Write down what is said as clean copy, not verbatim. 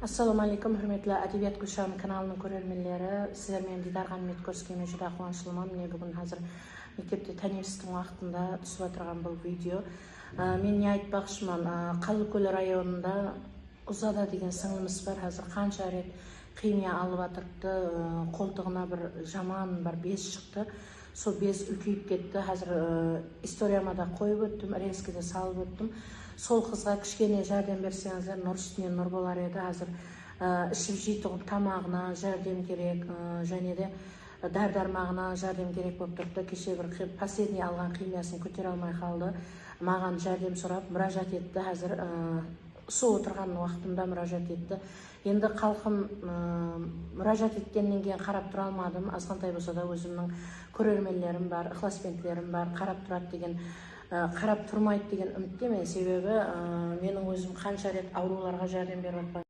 Assalamu alaikum, hürmetli Adabiyat Gulshanı kanalının көрермендері. Sizlerмен Дидар Ғанимет көріскеніме juda қуаныштымын. Міне бүгін қазір мектепте тәнемістің уақытында түсіп отырған бұл видео. Мен не айтпақшымын, Қалыкөл районында Ұзада деген сіңіліміз бар. Қазір қанша рет химия алып атырыпты, қолтығына бір жаман бар без шықты. Сол без үлкейіп кетті. Қазір историяма да қойып өттім, резкіде салып өттім. Сол қызға кішкене жәрдем берсеңіздер, нұр үстіне нұр болар еді. Қазір ішіп жейтұғын тамағына жәрдем керек, және де дәрі-дәрмағына жәрдем керек болып тұрды. Кеше бір последний алған химиясын көтере алмай қалды. Маған жәрдем сұрап мұражат етті. Қазір су отырған уақытымда мұражат етті. Енді қалқым мұражат еткеннен кейін қарап тұра алмадым. Азғантай болса да өзімнің көрермендерім бар, ықыласпенділерім бар, қарап тұрады деген, қарап тұрмайды деген үміттемін. Себебі менің өзім қанша рет ауруларға жәрдем беріп